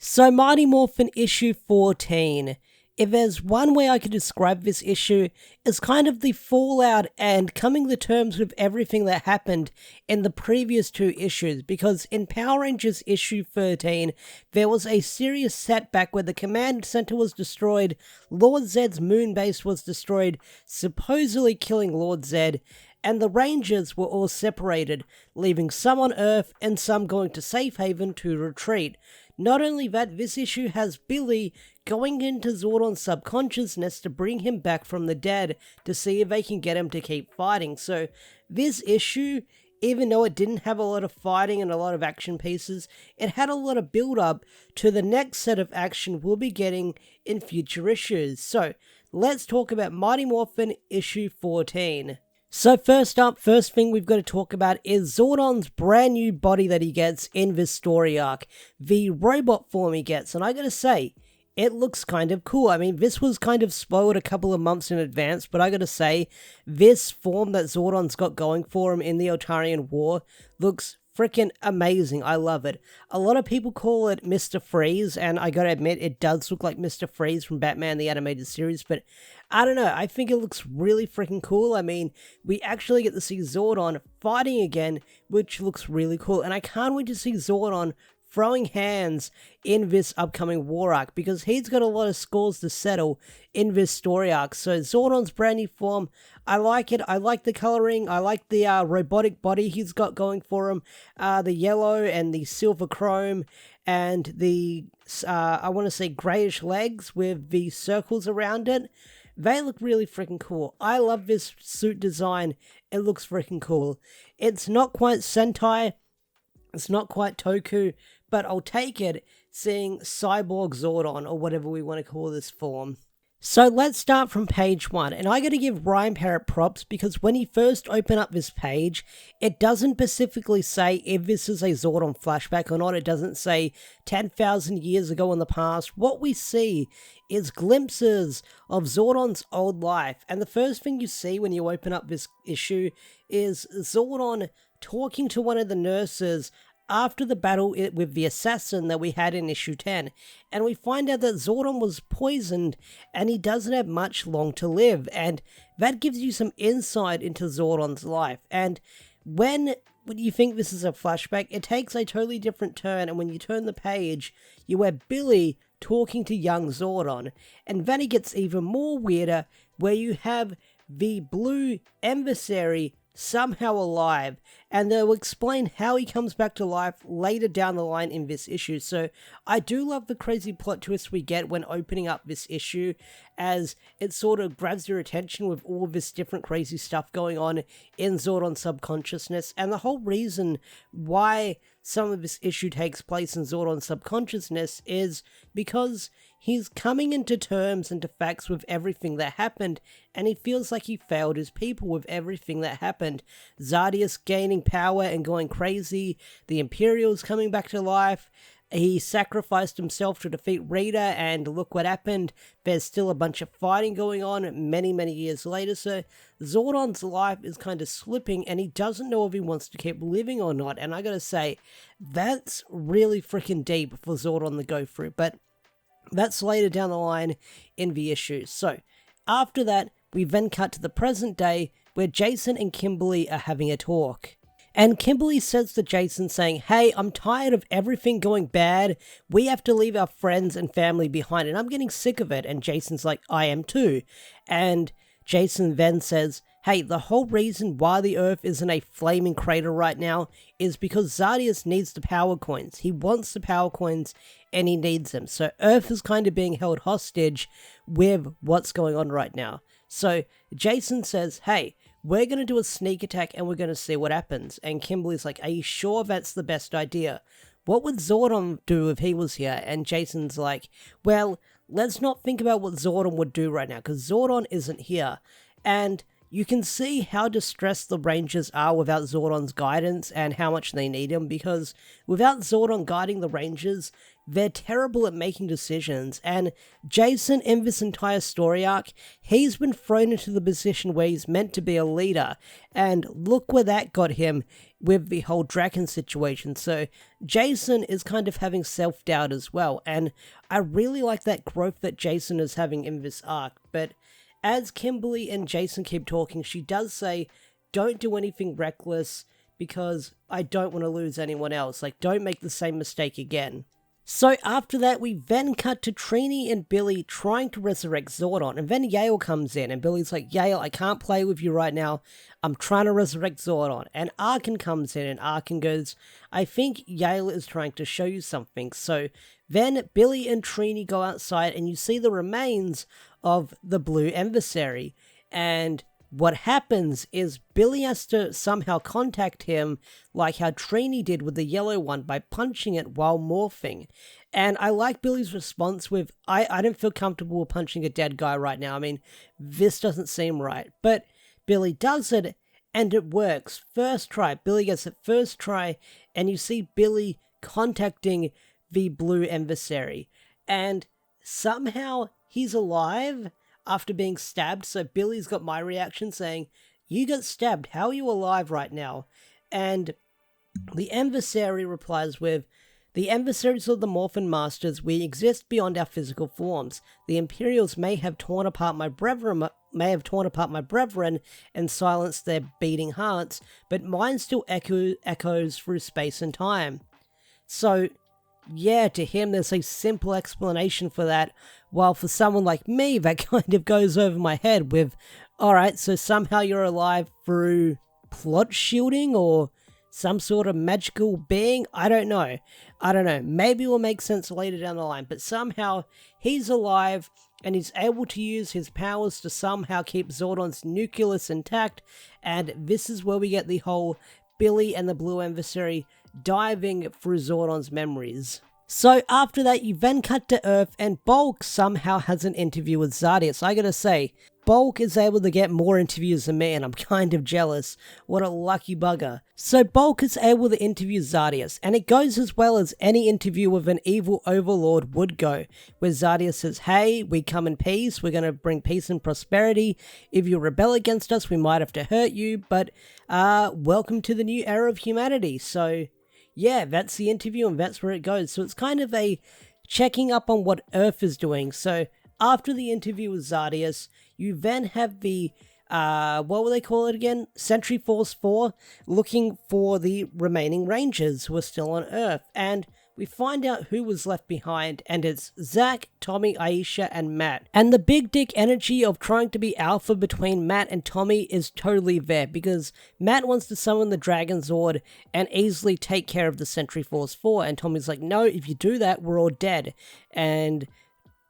So Mighty Morphin Issue 14. If there's one way I could describe this issue, it's kind of the fallout and coming to terms with everything that happened in the previous two issues, because in Power Rangers issue 13, there was a serious setback where the command center was destroyed, Lord Zed's moon base was destroyed, supposedly killing Lord Zed, and the Rangers were all separated, leaving some on Earth and some going to Safe Haven to retreat. Not only that, this issue has Billy going into Zordon's subconsciousness to bring him back from the dead to see if they can get him to keep fighting. So this issue, even though it didn't have a lot of fighting and a lot of action pieces, it had a lot of build up to the next set of action we'll be getting in future issues. So let's talk about Mighty Morphin issue 14. So first thing we've got to talk about is Zordon's brand new body that he gets in this story arc. The robot form he gets, and I gotta say, it looks kind of cool. I mean, this was kind of spoiled a couple of months in advance, but I gotta say, this form that Zordon's got going for him in the Eltarian War looks freaking amazing. I love it. A lot of people call it Mr. Freeze, and I gotta admit, it does look like Mr. Freeze from Batman the Animated Series, but I don't know, I think it looks really freaking cool. I mean, we actually get to see Zordon fighting again, which looks really cool, and I can't wait to see Zordon throwing hands in this upcoming war arc, because he's got a lot of scores to settle in this story arc. So Zordon's brand new form, I like it. I like the coloring. I like the robotic body he's got going for him. The yellow and the silver chrome and the, I want to say grayish legs with the circles around it. They look really freaking cool. I love this suit design. It looks freaking cool. It's not quite Sentai. It's not quite Toku, but I'll take it seeing Cyborg Zordon, or whatever we want to call this form. So let's start from page 1, and I gotta give Ryan Parrott props, because when he first opened up this page, it doesn't specifically say if this is a Zordon flashback or not. It doesn't say 10,000 years ago in the past. What we see is glimpses of Zordon's old life, and the first thing you see when you open up this issue is Zordon talking to one of the nurses after the battle with the assassin that we had in issue 10, and we find out that Zordon was poisoned and he doesn't have much long to live, and that gives you some insight into Zordon's life. And when you think this is a flashback, it takes a totally different turn, and when you turn the page, you have Billy talking to young Zordon, and then it gets even more weirder, where you have the blue adversary somehow alive, and they'll explain how he comes back to life later down the line in this issue. So I do love the crazy plot twist we get when opening up this issue, as it sort of grabs your attention with all this different crazy stuff going on in Zordon's subconsciousness. And the whole reason why some of this issue takes place in Zordon's subconsciousness is because he's coming into terms and to facts with everything that happened, and he feels like he failed his people with everything that happened. Zartus gaining power and going crazy, the Empyreals coming back to life, he sacrificed himself to defeat Rita, and look what happened. There's still a bunch of fighting going on many, many years later, so Zordon's life is kind of slipping, and he doesn't know if he wants to keep living or not, and I gotta say, that's really freaking deep for Zordon to go through, but that's later down the line in the issue. So, after that, we then cut to the present day, where Jason and Kimberly are having a talk. And Kimberly says to Jason saying, "Hey, I'm tired of everything going bad. We have to leave our friends and family behind, and I'm getting sick of it." And Jason's like, "I am too." And Jason then says, "Hey, the whole reason why the Earth is in a flaming crater right now is because Zartus needs the power coins. He wants the power coins, and he needs them. So Earth is kind of being held hostage with what's going on right now." So Jason says, "Hey, we're going to do a sneak attack and we're going to see what happens." And Kimberly's like, "Are you sure that's the best idea? What would Zordon do if he was here?" And Jason's like, "Well, let's not think about what Zordon would do right now, because Zordon isn't here." And you can see how distressed the Rangers are without Zordon's guidance and how much they need him, because without Zordon guiding the Rangers, they're terrible at making decisions, and Jason, in this entire story arc, he's been thrown into the position where he's meant to be a leader, and look where that got him with the whole Draken situation. So Jason is kind of having self-doubt as well, and I really like that growth that Jason is having in this arc. But as Kimberly and Jason keep talking, she does say, don't do anything reckless because I don't want to lose anyone else. Like, don't make the same mistake again. So after that, we then cut to Trini and Billy trying to resurrect Zordon, and then Yale comes in, and Billy's like, Yale, I can't play with you right now, I'm trying to resurrect Zordon. And Arkin comes in, and Arkin goes, I think Yale is trying to show you something. So then Billy and Trini go outside, and you see the remains of the blue adversary, and what happens is Billy has to somehow contact him like how Trini did with the yellow one by punching it while morphing. And I like Billy's response with, I don't feel comfortable with punching a dead guy right now. I mean, this doesn't seem right. But Billy does it, and it works. First try. Billy gets it first try, and you see Billy contacting the blue adversary. And somehow he's alive after being stabbed. So Billy's got my reaction saying, you got stabbed, how are you alive right now? And the adversary replies with, the adversaries of the Morphin Masters, we exist beyond our physical forms. The Empyreals may have torn apart my brethren and silenced their beating hearts, but mine still echoes through space and time. So yeah, to him there's a simple explanation for that, while for someone like me that kind of goes over my head with, alright, so somehow you're alive through plot shielding or some sort of magical being? I don't know. Maybe it will make sense later down the line, but somehow he's alive and he's able to use his powers to somehow keep Zordon's nucleus intact, and this is where we get the whole Billy and the blue adversary diving through Zordon's memories. So after that, you then cut to Earth, and Bulk somehow has an interview with Zartus. I gotta say, Bulk is able to get more interviews than me, and I'm kind of jealous. What a lucky bugger. So Bulk is able to interview Zartus, and it goes as well as any interview with an evil overlord would go, where Zartus says, hey, we come in peace, we're gonna bring peace and prosperity. If you rebel against us, we might have to hurt you, but welcome to the new era of humanity. So yeah, that's the interview and that's where it goes. So it's kind of a checking up on what Earth is doing. So after the interview with Zartus, you then have the, what will they call it again? Sentry Force 4 looking for the remaining Rangers who are still on Earth. And we find out who was left behind, and it's Zach, Tommy, Aisha, and Matt. And the big dick energy of trying to be alpha between Matt and Tommy is totally there, because Matt wants to summon the Dragon Zord and easily take care of the Sentry Force 4, and Tommy's like, no, if you do that, we're all dead. And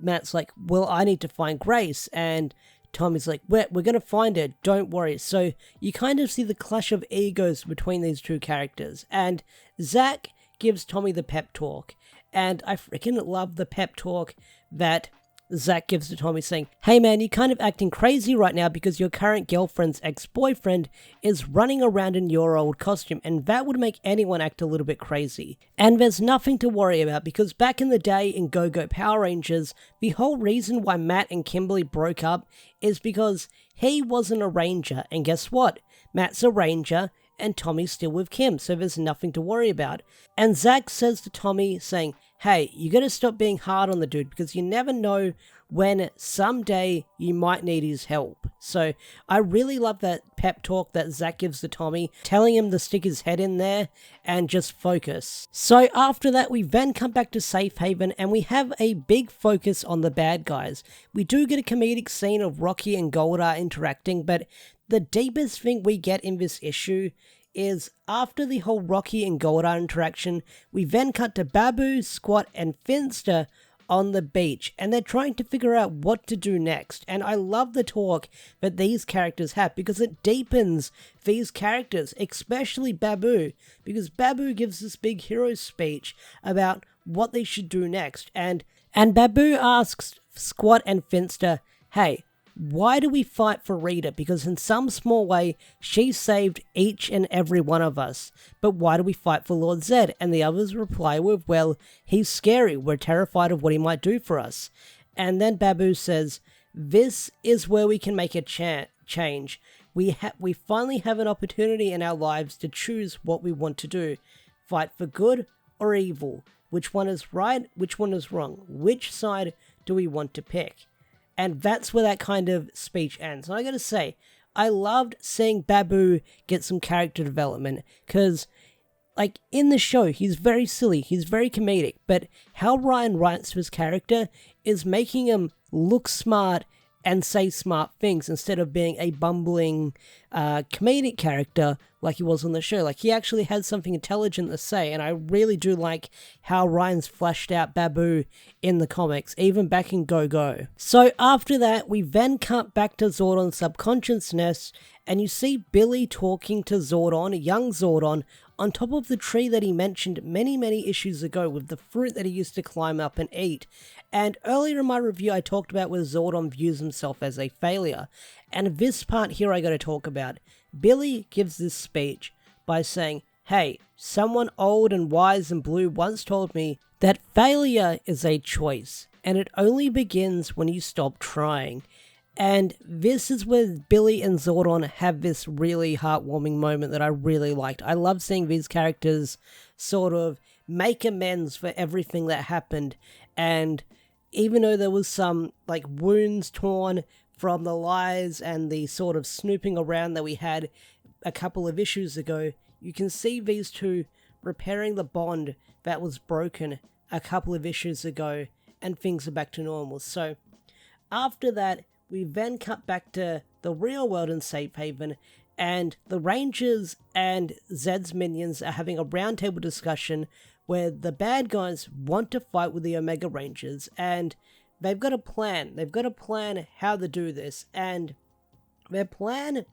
Matt's like, well, I need to find Grace, and Tommy's like, we're gonna find her, don't worry. So you kind of see the clash of egos between these two characters, and Zach gives Tommy the pep talk, and I freaking love the pep talk that Zach gives to Tommy, saying, hey man, you're kind of acting crazy right now because your current girlfriend's ex-boyfriend is running around in your old costume, and that would make anyone act a little bit crazy. And there's nothing to worry about, because back in the day in Go-Go Power Rangers, the whole reason why Matt and Kimberly broke up is because he wasn't a ranger, and guess what? Matt's a ranger, and Tommy's still with Kim, so there's nothing to worry about. And Zach says to Tommy, saying, hey, you gotta stop being hard on the dude, because you never know when someday you might need his help. So I really love that pep talk that Zach gives to Tommy, telling him to stick his head in there and just focus. So after that, we then come back to Safe Haven, and we have a big focus on the bad guys. We do get a comedic scene of Rocky and Goldar interacting, but the deepest thing we get in this issue is after the whole Rocky and Goldar interaction, we then cut to Babu, Squat, and Finster on the beach, and they're trying to figure out what to do next. And I love the talk that these characters have, because it deepens these characters, especially Babu, because Babu gives this big hero speech about what they should do next, and Babu asks Squat and Finster, hey, why do we fight for Rita? Because in some small way, she saved each and every one of us. But why do we fight for Lord Zed? And the others reply with, well, he's scary. We're terrified of what he might do for us. And then Babu says, this is where we can make a change. We finally have an opportunity in our lives to choose what we want to do. Fight for good or evil. Which one is right? Which one is wrong? Which side do we want to pick? And that's where that kind of speech ends. And I gotta say, I loved seeing Babu get some character development, because, like, in the show, he's very silly, he's very comedic, but how Ryan writes his character is making him look smart and say smart things instead of being a bumbling comedic character like he was on the show. Like, he actually had something intelligent to say, and I really do like how Ryan's fleshed out Babu in the comics, even back in Go-Go. So after that, we then cut back to Zordon's subconsciousness, and you see Billy talking to Zordon, a young Zordon, on top of the tree that he mentioned many issues ago with the fruit that he used to climb up and eat. And earlier in my review I talked about where Zordon views himself as a failure. And this part here I gotta talk about. Billy gives this speech by saying, hey, someone old and wise and blue once told me that failure is a choice, and it only begins when you stop trying. And this is where Billy and Zordon have this really heartwarming moment that I really liked. I love seeing these characters sort of make amends for everything that happened. And even though there was some, like, wounds torn from the lies and the sort of snooping around that we had a couple of issues ago, you can see these two repairing the bond that was broken a couple of issues ago, and things are back to normal. So after that, we then cut back to the real world in Safe Haven, and the Rangers and Zed's minions are having a roundtable discussion where the bad guys want to fight with the Omega Rangers, and they've got a plan. They've got a plan how to do this, and their plan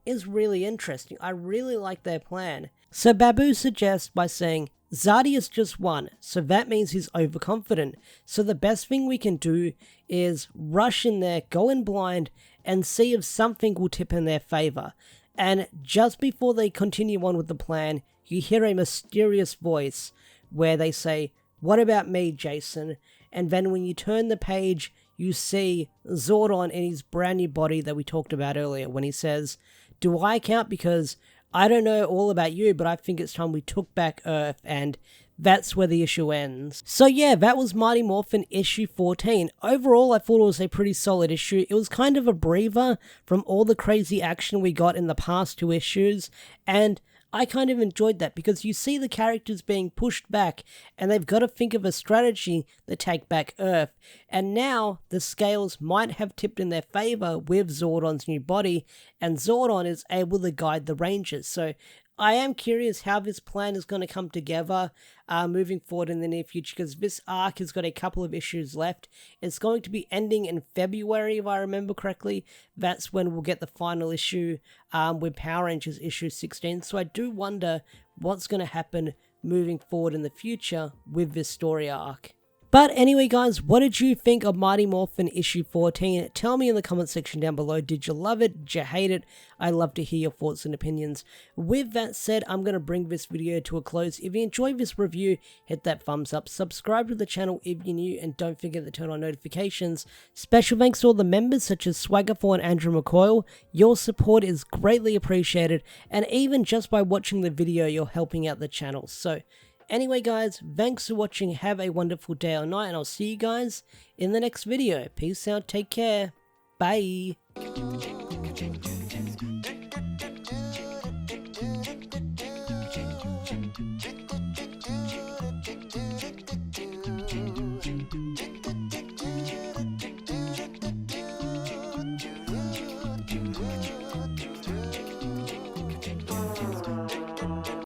is really interesting. I really like their plan. So Babu suggests by saying, Zartus just won, so that means he's overconfident. So the best thing we can do is rush in there, go in blind, and see if something will tip in their favor. And just before they continue on with the plan, you hear a mysterious voice where they say, what about me, Jason? And then when you turn the page, you see Zordon in his brand new body that we talked about earlier, when he says, do I count? Because I don't know all about you, but I think it's time we took back Earth, and that's where the issue ends. So yeah, that was Mighty Morphin issue 14. Overall, I thought it was a pretty solid issue. It was kind of a breather from all the crazy action we got in the past two issues, and I kind of enjoyed that because you see the characters being pushed back and they've got to think of a strategy to take back Earth. And now the scales might have tipped in their favor with Zordon's new body, and Zordon is able to guide the Rangers. So I am curious how this plan is going to come together moving forward in the near future, because this arc has got a couple of issues left. It's going to be ending in February, if I remember correctly. That's when we'll get the final issue with Power Rangers issue 16. So I do wonder what's going to happen moving forward in the future with this story arc. But anyway, guys, what did you think of Mighty Morphin issue 14? Tell me in the comment section down below. Did you love it? Did you hate it? I'd love to hear your thoughts and opinions. With that said, I'm going to bring this video to a close. If you enjoyed this review, hit that thumbs up. Subscribe to the channel if you're new, and don't forget to turn on notifications. Special thanks to all the members such as Swagger4 and Andrew McCoyle. Your support is greatly appreciated, and even just by watching the video, you're helping out the channel. So anyway, guys, thanks for watching. Have a wonderful day or night, and I'll see you guys in the next video. Peace out, take care, bye.